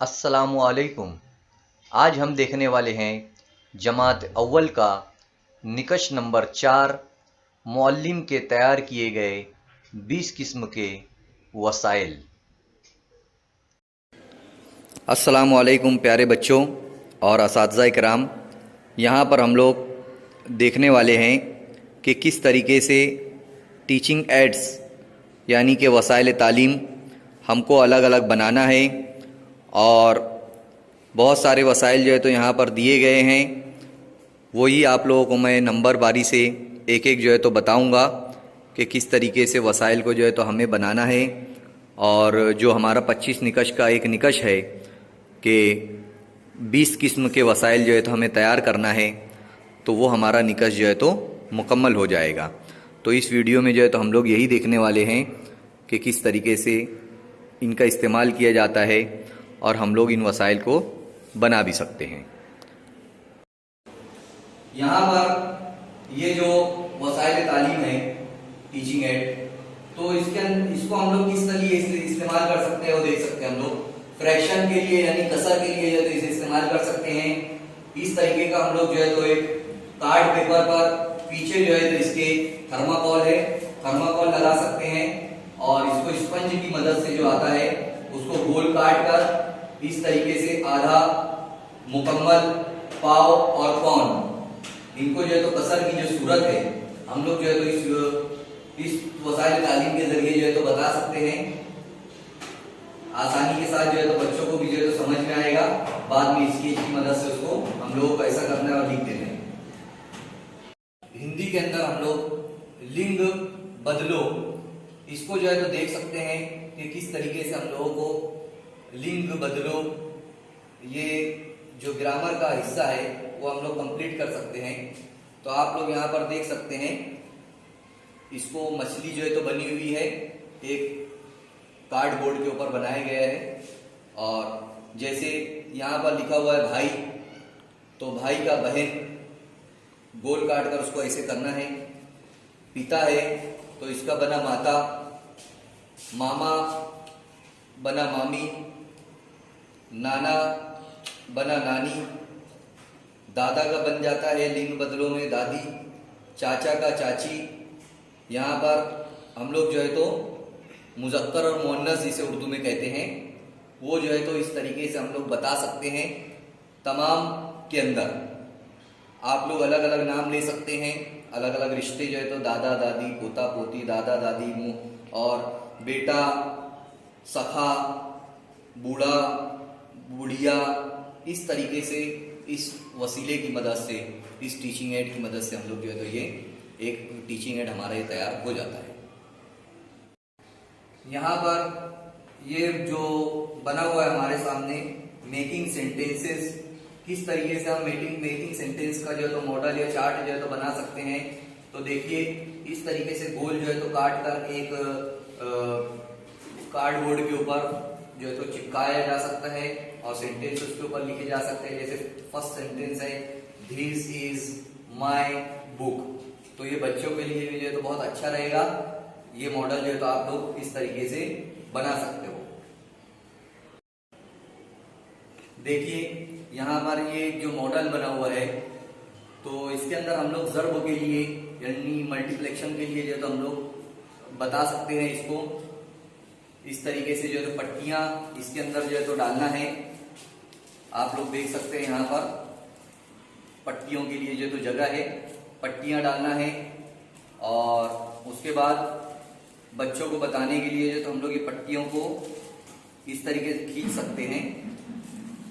अस्सलामुअलैकुम। आज हम देखने वाले हैं जमात अव्वल का निकश नंबर 4 मुअल्लिम के तैयार किए गए 20 किस्म के वसाइल। अस्सलामुअलैकुम प्यारे बच्चों और असातिज़ा इकराम। यहाँ पर हम लोग देखने वाले हैं कि किस तरीके से टीचिंग एड्स यानी कि वसाइल तालीम हमको अलग अलग बनाना है, और बहुत सारे वसाइल जो है तो यहाँ पर दिए गए हैं। वही आप लोगों को मैं नंबर बारी से एक एक जो है तो बताऊँगा कि किस तरीके से वसाइल को जो है तो हमें बनाना है। और जो हमारा 25 निकश का एक निकश है कि 20 किस्म के वसाइल जो है तो हमें तैयार करना है, तो वो हमारा निकश जो है तो मुकम्मल हो जाएगा। तो इस वीडियो में जो है तो हम लोग यही देखने वाले हैं कि किस तरीके से इनका इस्तेमाल किया जाता है और हम लोग इन वसाइल को बना भी सकते हैं। यहाँ पर ये जो वसाइल तालीम है टीचिंग एड, तो इसको हम लोग किस तरीके से इस्तेमाल कर सकते हैं वो देख सकते हैं। हम लोग फ्रैक्शन के लिए यानी कसर के लिए जो है तो इसे इस्तेमाल कर सकते हैं। इस तरीके का हम लोग जो है तो एक कार्ड पेपर पर पीछे जो है तो इसके थर्माकोल है, थर्माकोल लगा सकते हैं और इसको स्पंज की मदद से जो आता है उसको गोल काट कर इस तरीके से आधा, मुकम्मल, पाव और पौन, इनको जो है तो कसर की जो सूरत है हम लोग जो है तो इस वसाइल तालीम के जरिए जो है तो बता सकते हैं। आसानी के साथ जो है तो बच्चों को भी जो है तो समझ में आएगा। बाद में स्केच की मदद से उसको हम लोगों को ऐसा करना है और लिख देना है। हिंदी के अंदर हम लोग लिंग बदलो, इसको जो है तो देख सकते हैं कि किस तरीके से हम लोगों को लिंग बदलो, ये जो ग्रामर का हिस्सा है वो हम लोग कंप्लीट कर सकते हैं। तो आप लोग यहाँ पर देख सकते हैं, इसको मछली जो है तो बनी हुई है, एक कार्डबोर्ड के ऊपर बनाया गया है। और जैसे यहाँ पर लिखा हुआ है भाई, तो भाई का बहन गोल काट कर उसको ऐसे करना है। पिता है तो इसका बना माता, मामा बना मामी, नाना बना नानी, दादा का बन जाता है लिंग बदलों में दादी, चाचा का चाची। यहाँ पर हम लोग जो है तो मुज़क्कर और मुअन्नस जिसे उर्दू में कहते हैं वो जो है तो इस तरीके से हम लोग बता सकते हैं। तमाम के अंदर आप लोग अलग अलग नाम ले सकते हैं, अलग अलग रिश्ते जो है तो दादा दादी, पोता पोती, दादा दादी और बेटा, सखा, बूढ़ा, बुढ़िया। इस तरीके से इस वसीले की मदद से, इस टीचिंग एड की मदद से हम लोग जो है तो ये एक टीचिंग एड हमारा ये तैयार हो जाता है। यहाँ पर ये जो बना हुआ है हमारे सामने मेकिंग सेंटेंसेस, किस तरीके से हम मेकिंग सेंटेंस का जो है तो मॉडल या चार्ट जो है तो बना सकते हैं। तो देखिए इस तरीके से गोल जो है तो काट कर एक कार्डबोर्ड के ऊपर जो है तो चिपकाया जा सकता है और सेंटेंस उसके ऊपर लिखे जा सकते हैं। जैसे फर्स्ट सेंटेंस है दिस इज माय बुक, तो ये बच्चों के लिए भी जो है तो बहुत अच्छा रहेगा। ये मॉडल जो है तो आप लोग इस तरीके से बना सकते हो। देखिए यहाँ पर ये जो मॉडल बना हुआ है, तो इसके अंदर हम लोग ज़र्ब के लिए यानी मल्टीप्लेक्शन के लिए जो है तो हम लोग बता सकते हैं। इसको इस तरीके से जो है तो पट्टियां इसके अंदर जो है तो डालना है। आप लोग देख सकते हैं यहाँ पर पट्टियों के लिए जो है तो जगह है, पट्टियां डालना है। और उसके बाद बच्चों को बताने के लिए जो तो हम लोग ये पट्टियों को इस तरीके से खींच सकते हैं।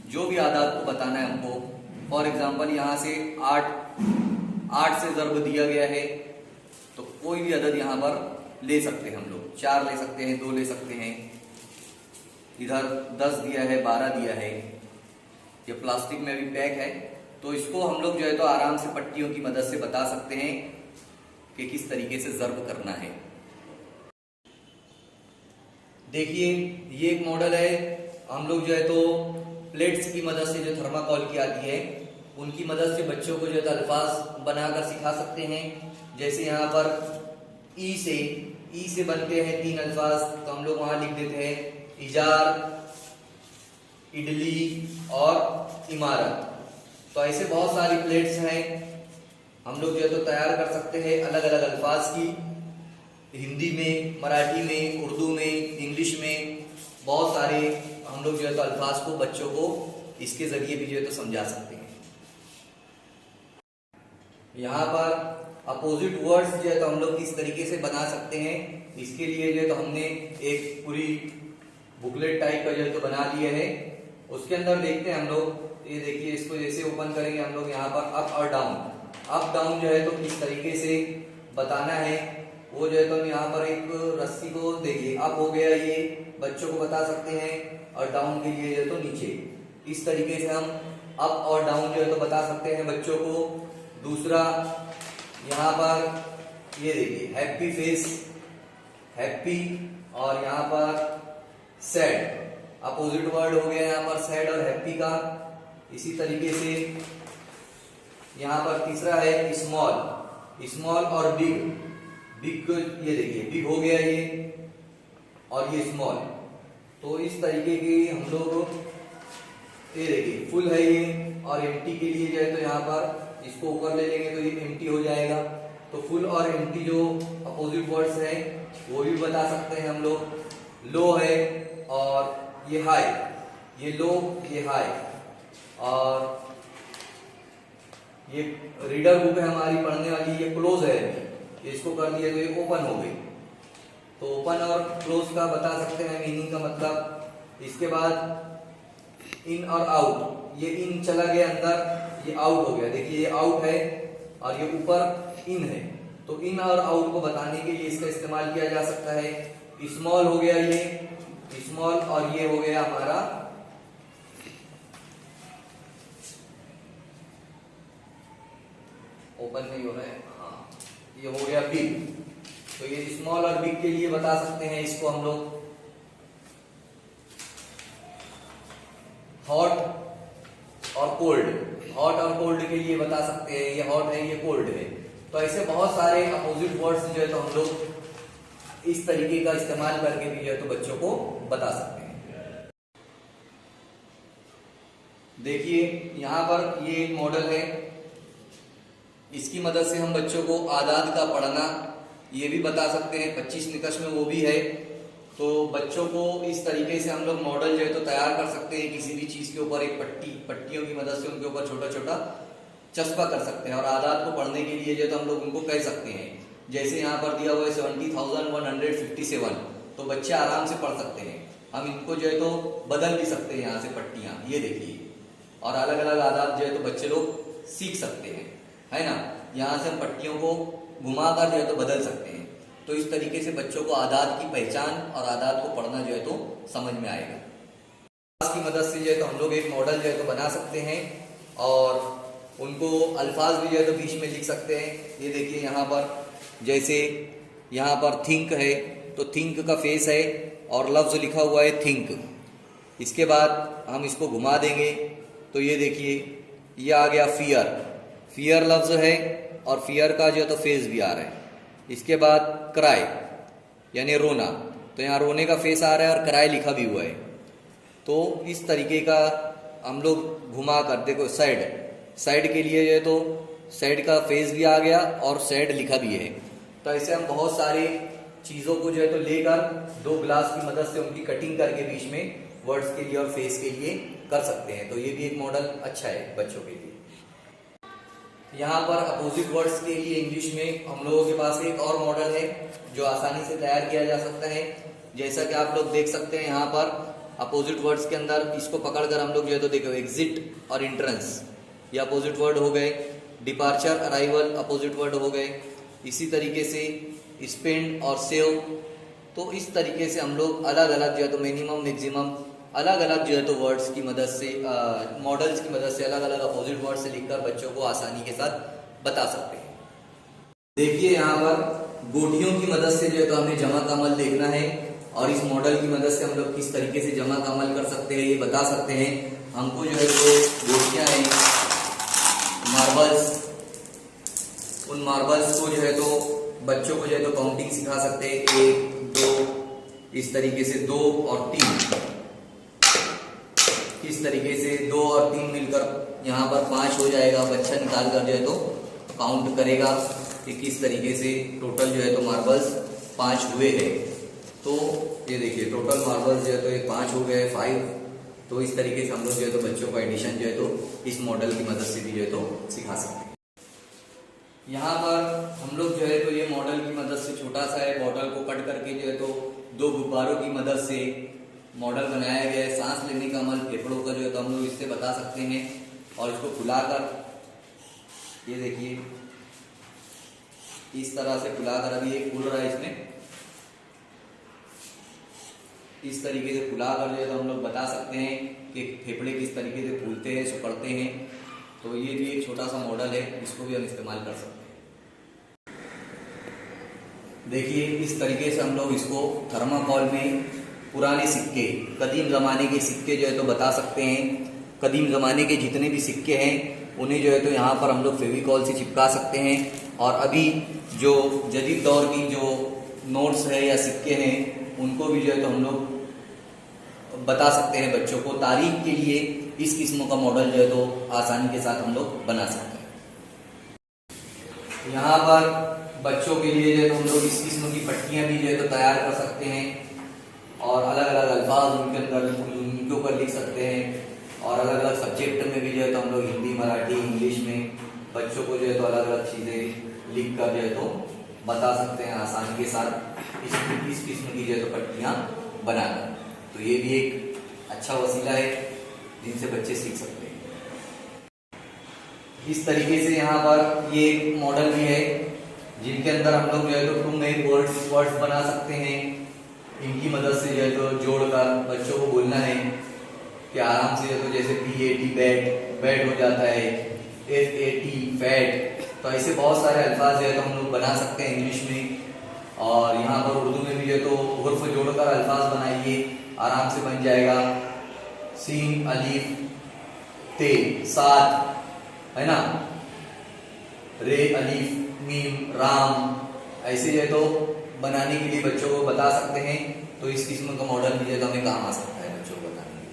जो भी आदात को बताना है हमको, फॉर एग्जाम्पल यहाँ से 8 से ज़र्ब दिया गया है, तो कोई भी अदद यहाँ पर ले सकते हैं हम लोग। 4 ले सकते हैं, 2 ले सकते हैं। इधर 10 दिया है, 12 दिया है। ये प्लास्टिक में भी पैक है, तो इसको हम लोग जो है तो आराम से पट्टियों की मदद से बता सकते हैं कि किस तरीके से ज़र्ब करना है। देखिए ये एक मॉडल है। हम लोग जो है तो प्लेट्स की मदद से जो थर्माकोल की आती है उनकी मदद से बच्चों को जो है तो अल्फाज बनाकर सिखा सकते हैं। जैसे यहाँ पर ई से बनते हैं 3 अल्फाज, तो हम लोग वहां लिख देते हैं इजार, इडली और इमारत। तो ऐसे बहुत सारी प्लेट्स हैं, हम लोग जो है तो तैयार कर सकते हैं अलग अलग अल्फाज की, हिंदी में, मराठी में, उर्दू में, इंग्लिश में, बहुत सारे हम लोग जो है तो अल्फाज को बच्चों को इसके जरिए भी जो है तो समझा सकते हैं। यहाँ पर अपोजिट वर्ड्स जो है तो हम लोग किस तरीके से बना सकते हैं, इसके लिए जो है तो हमने एक पूरी बुकलेट टाइप का जो है तो बना लिया है। उसके अंदर देखते हैं हम लोग, ये देखिए, इसको जैसे ओपन करेंगे हम लोग यहाँ पर अप और डाउन, अप डाउन जो है तो किस तरीके से बताना है वो जो है तो हम यहाँ पर एक रस्सी को देखिए, अप हो गया ये बच्चों को बता सकते हैं, और डाउन के लिए जो है तो नीचे, इस तरीके से हम अप और डाउन जो है तो बता सकते हैं बच्चों को। दूसरा यहाँ पर ये देखिए हैप्पी फेस, हैप्पी, और यहाँ पर सैड, अपोजिट वर्ड हो गया यहाँ पर सैड और हैप्पी का। इसी तरीके से यहाँ पर तीसरा है स्मॉल, स्मॉल और बिग, बिग ये देखिए बिग हो गया ये, और ये स्मॉल। तो इस तरीके के हम लोग, ये देखिए फुल है ये, और एम्प्टी के लिए जो है तो यहाँ पर इसको ऊपर ले लेंगे तो ये एम्प्टी हो जाएगा। तो फुल और एम्प्टी जो अपोजिट वर्ड्स है वो भी बता सकते हैं हम लोग। लो है और ये हाई, ये लो ये हाई, और ये रीडर बुक है हमारी पढ़ने वाली, ये क्लोज है, इसको कर दिया तो ये ओपन हो गई। तो ओपन और क्लोज का बता सकते हैं मीनिंग का मतलब। इसके बाद इन और आउट, ये इन चला गया अंदर, ये आउट हो गया, देखिए ये आउट है और ये ऊपर इन है। तो इन और आउट को बताने के लिए इसका इस्तेमाल किया जा सकता है। स्मॉल हो गया ये, स्मॉल, और ये हो गया हमारा ओपन नहीं हो रहा है, हाँ ये हो गया बिग। तो ये स्मॉल और बिग के लिए बता सकते हैं इसको हम लोग। हॉट और कोल्ड, हॉट और कोल्ड के लिए बता सकते हैं, ये हॉट है ये कोल्ड है। तो ऐसे बहुत सारे अपोजिट वर्ड्स जो है तो हम लोग इस तरीके का इस्तेमाल करके भी जो है तो बच्चों को बता सकते हैं। देखिए यहाँ पर ये एक मॉडल है, इसकी मदद से हम बच्चों को आदाद का पढ़ना ये भी बता सकते हैं, 25 निकष में वो भी है। तो बच्चों को इस तरीके से हम लोग मॉडल जो है तो तैयार कर सकते हैं, किसी भी चीज के ऊपर एक पट्टियों की मदद से उनके ऊपर छोटा छोटा चस्पा कर सकते हैं, और आदाद को पढ़ने के लिए जो है तो हम लोग उनको कह सकते हैं। जैसे यहाँ पर दिया हुआ है 70,157, तो बच्चे आराम से पढ़ सकते हैं। हम इनको जो है तो बदल भी सकते हैं यहाँ से पट्टियां, ये देखिए, और अलग अलग आदाद जो है तो बच्चे लोग सीख सकते हैं, है ना। यहाँ से हम पट्टियों को घुमाकर जो है तो बदल सकते हैं। तो इस तरीके से बच्चों को आदाद की पहचान और आदाद को पढ़ना जो है तो समझ में आएगा। की मदद से जो है तो हम लोग एक मॉडल जो है तो बना सकते हैं, और उनको अल्फाज भी जो है तो बीच में लिख सकते हैं। ये देखिए यहाँ पर, जैसे यहाँ पर थिंक है तो थिंक का फेस है और लफ्ज लिखा हुआ है थिंक। इसके बाद हम इसको घुमा देंगे तो ये देखिए ये आ गया फियर, फियर लफ्ज है और फियर का जो है तो फेस भी आ रहा है। इसके बाद क्राई यानी रोना, तो यहाँ रोने का फेस आ रहा है और क्राई लिखा भी हुआ है। तो इस तरीके का हम लोग घुमा कर देखो, सैड, सैड के लिए जो है तो सैड का फेस भी आ गया और सैड लिखा भी है। तो ऐसे हम बहुत सारी चीज़ों को जो है तो लेकर दो ग्लास की मदद से उनकी कटिंग करके बीच में वर्ड्स के लिए और फेस के लिए कर सकते हैं। तो ये भी एक मॉडल अच्छा है बच्चों के लिए। यहाँ पर अपोजिट वर्ड्स के लिए इंग्लिश में हम लोगों के पास एक और मॉडल है जो आसानी से तैयार किया जा सकता है। जैसा कि आप लोग देख सकते हैं यहाँ पर अपोजिट वर्ड्स के अंदर इसको पकड़कर हम लोग जो है तो देखो, एग्जिट और एंट्रेंस ये अपोजिट वर्ड हो गए, डिपार्चर अराइवल अपोजिट वर्ड हो गए। इसी तरीके से स्पेंड और सेव। तो इस तरीके से हम लोग अलग अलग जो है तो मिनिमम मैक्सिमम अलग अलग जो है तो वर्ड्स की मदद से मॉडल्स की मदद से अलग अलग अपोजिट वर्ड से लिखकर बच्चों को आसानी के साथ बता सकते हैं। देखिए यहाँ पर गोटियों की मदद से जो है तो हमें जमा का अमल देखना है, और इस मॉडल की मदद से हम लोग किस तरीके से जमा का अमल कर सकते हैं ये बता सकते हैं। हमको जो है तो गोटियाँ हैं मार्बल्स, उन मार्बल्स को जो है तो बच्चों को जो है तो काउंटिंग सिखा सकते हैं, 1 2 इस तरीके से 2 और 3 किस इस तरीके से 2 और 3 मिलकर यहाँ पर 5 हो जाएगा। बच्चा निकाल कर जो है तो काउंट करेगा कि किस तरीके से टोटल जो है तो मार्बल्स 5 हुए हैं। तो ये देखिए टोटल मार्बल्स जो है तो ये 5 हो गए 5। तो इस तरीके से हम लोग जो है तो बच्चों को एडिशन जो है तो इस मॉडल की मदद से भी जो है तो सिखा सकते हैं। यहाँ पर हम लोग जो है तो ये मॉडल की मदद से छोटा सा है बॉटल को कट करके जो है तो 2 गुब्बारों की मदद से मॉडल बनाया गया है। सांस लेने का अमल फेफड़ों का जो है तो हम लोग इससे बता सकते हैं। और इसको फुलाकर ये देखिए इस तरह से फुलाकर अभी एक फूल रहा है इसमें, इस तरीके से फुलाकर जो है तो हम लोग बता सकते हैं कि फेफड़े किस तरीके से फूलते हैं सिकुड़ते हैं। तो ये भी एक छोटा सा मॉडल है, इसको भी हम इस्तेमाल कर सकते हैं। देखिए इस तरीके से हम लोग इसको थर्माकोल में पुराने सिक्के, कदीम ज़माने के सिक्के जो है तो बता सकते हैं। कदीम ज़माने के जितने भी सिक्के हैं उन्हें जो है तो यहाँ पर हम लोग फेविकॉल से चिपका सकते हैं। और अभी जो जदीद दौर की जो नोट्स है या सिक्के हैं उनको भी जो है तो हम लोग बता सकते हैं बच्चों को। तारीख के लिए इस किस्म का मॉडल जो है तो आसानी के साथ हम लोग बना सकते हैं। यहाँ पर बच्चों के लिए जो है तो हम लोग इस किस्म की पट्टियाँ भी जो है तो तैयार कर सकते हैं और अलग अलग अल्फाज उनके अंदर उनके ऊपर लिख सकते हैं। और अलग अलग सब्जेक्ट में भी जो है तो हम लोग हिंदी, मराठी, इंग्लिश में बच्चों को जो है तो अलग अलग चीज़ें लिख कर जो है तो बता सकते हैं आसानी के साथ इस किस्म की जो है तो पट्टियाँ बनाकर। तो ये भी एक अच्छा वसीला है जिनसे बच्चे सीख सकते हैं। इस तरीके से यहाँ पर ये एक मॉडल भी है जिनके अंदर हम लोग जो है तो 2 नए वर्ड्स बना सकते हैं। इनकी मदद से जो है तो जोड़कर बच्चों को बोलना है कि आराम से तो जैसे BAT बैट हो जाता है, FAT फैट। तो ऐसे बहुत सारे अल्फाज जो है तो हम लोग बना सकते हैं इंग्लिश में। और यहाँ पर उर्दू में भी जो है तो हुर्फ जोड़कर अल्फाज बनाइए, आराम से बन जाएगा। सीन अलीफ ते 7 है ना, रे अलीफ मीम राम, ऐसे जो है तो बनाने के लिए बच्चों को बता सकते हैं। तो इस किस्म का मॉडल भी जो है तो हमें काम आ सकता है बच्चों को बताने के लिए।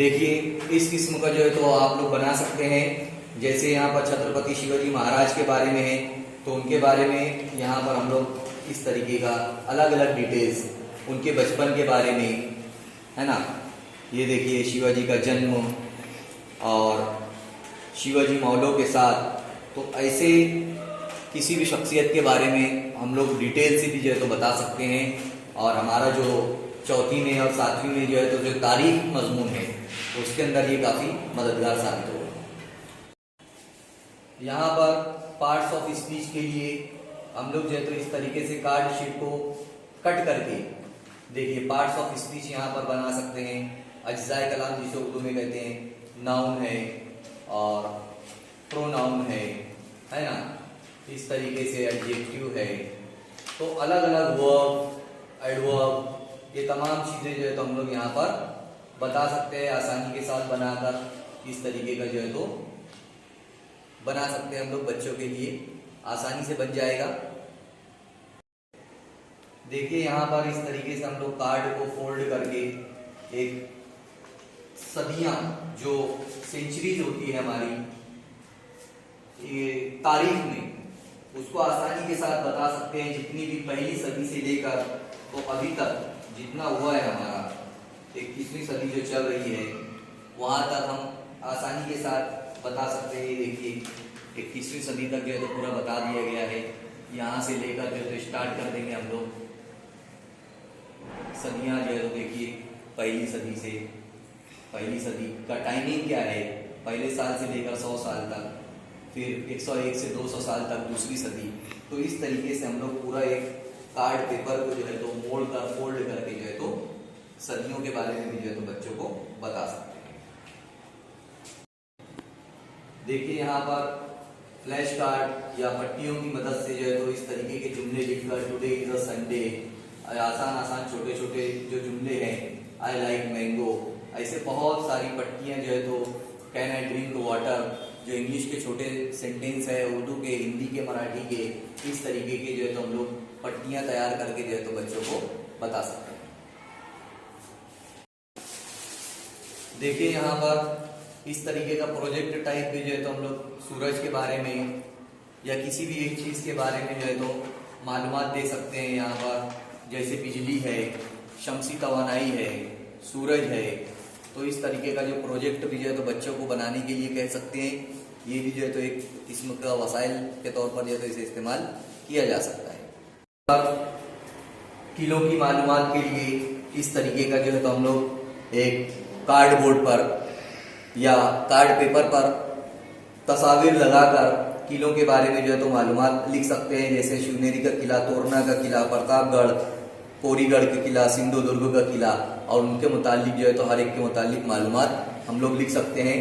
देखिए इस किस्म का जो है तो आप लोग बना सकते हैं। जैसे यहाँ पर छत्रपति शिवाजी महाराज के बारे में है तो उनके बारे में यहाँ पर हम लोग इस तरीके का अलग अलग डिटेल्स उनके बचपन के बारे में है ना। ये देखिए शिवाजी का जन्म और शिवाजी मौलों के साथ। तो ऐसे किसी भी शख्सियत के बारे में हम लोग डिटेल से भी जो है तो बता सकते हैं। और हमारा जो 4वीं में और 7वीं में जो है तो जो तारीख मजमून है उसके अंदर ये काफ़ी मददगार साबित होगा। यहाँ पर पार्ट्स ऑफ स्पीच के लिए हम लोग जो है तो इस तरीके से कार्ड शीट को कट करके देखिए पार्ट्स ऑफ स्पीच यहाँ पर बना सकते हैं। अज्जाए कलाम जिसे उर्दू में कहते हैं, नाउन है और प्रोनाउन है ना। इस तरीके से एडजेक्टिव है। तो अलग अलग वर्ब, एडवर्ब, ये तमाम चीज़ें जो है तो हम लोग यहाँ पर बता सकते हैं आसानी के साथ बनाकर। इस तरीके का जो है तो बना सकते हैं हम लोग, बच्चों के लिए आसानी से बन जाएगा। देखिए यहाँ पर इस तरीके से हम लोग कार्ड को फोल्ड करके एक सदियां जो सेंचुरीज होती है हमारी ये तारीख में, उसको आसानी के साथ बता सकते हैं। जितनी भी पहली सदी से लेकर तो अभी तक जितना हुआ है हमारा 21वीं सदी जो चल रही है वहां तक हम आसानी के साथ बता सकते हैं। देखिए 21वीं सदी तक जो है तो पूरा बता दिया गया है। यहाँ से लेकर जो है तो स्टार्ट कर देंगे हम लोग सदियाँ जो है तो देखिए पहली सदी का टाइमिंग क्या है, पहले साल से लेकर 100 साल तक, फिर 101 से 200 साल तक दूसरी सदी। तो इस तरीके से हम लोग पूरा एक कार्ड पेपर को जो है तो मोड़ कर फोल्ड करके जो है तो सदियों के बारे में भी जो है तो बच्चों को बता सकते हैं। देखिए यहाँ पर फ्लैश कार्ड या पट्टियों की मदद से जो है तो इस तरीके के जुमले लिखकर टुडे इज अ संडे, आसान छोटे छोटे जो जुमले हैं, आई लाइक मैंगो, ऐसे बहुत सारी पट्टियां जो है तो कैन आई ड्रिंक वाटर, जो इंग्लिश के छोटे सेंटेंस है, उर्दू के, हिंदी के, मराठी के, इस तरीके के जो है तो हम लोग पट्टियां तैयार करके जो है तो बच्चों को बता सकते हैं। देखिए यहाँ पर इस तरीके का प्रोजेक्ट टाइप भी जो है तो हम लोग सूरज के बारे में या किसी भी एक चीज के बारे में जो है तो मालूमात दे सकते हैं। यहाँ पर जैसे बिजली है, शमसी तवानाई है, सूरज है, तो इस तरीके का जो प्रोजेक्ट भी जो है तो बच्चों को बनाने के लिए कह सकते हैं। ये भी जो है तो एक किस्म का वसाइल के तौर पर जो है तो इसे इस्तेमाल किया जा सकता है। किलो की मालूमात के लिए इस तरीके का जो है तो हम लोग एक कार्डबोर्ड पर या कार्ड पेपर पर तस्वीर लगाकर किलों के बारे में जो है तो मालूमात लिख सकते हैं। जैसे शिवनेरी का किला, तोरना का किला, प्रतापगढ़, कोरीगढ़ का किला, सिंधुदुर्ग का किला, और उनके मुतालिक जो है तो हर एक के मुतालिक मालूमात हम लोग लिख सकते हैं।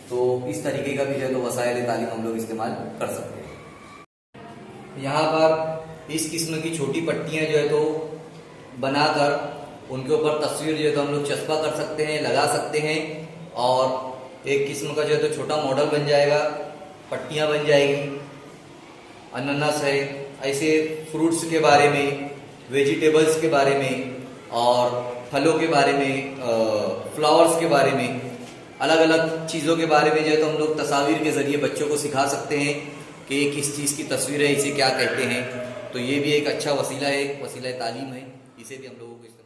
तो इस तरीके का भी जो है तो वसाइल तालीम हम लोग इस्तेमाल कर सकते हैं। यहाँ पर इस किस्म की छोटी पट्टियाँ जो है तो बनाकर उनके ऊपर तस्वीर जो है तो हम लोग चस्पा कर सकते हैं, लगा सकते हैं, और एक किस्म का जो है तो छोटा मॉडल बन जाएगा, पट्टियाँ बन जाएगी। अनानास है, ऐसे फ्रूट्स के बारे में, वेजिटेबल्स के बारे में और फलों के बारे में, फ्लावर्स के बारे में, अलग अलग चीज़ों के बारे में जो है तो हम लोग तस्वीर के जरिए बच्चों को सिखा सकते हैं कि ये किस चीज़ की तस्वीर है, इसे क्या कहते हैं। तो ये भी एक अच्छा वसीला है, वसीला तालीम है, इसे भी हम लोगों को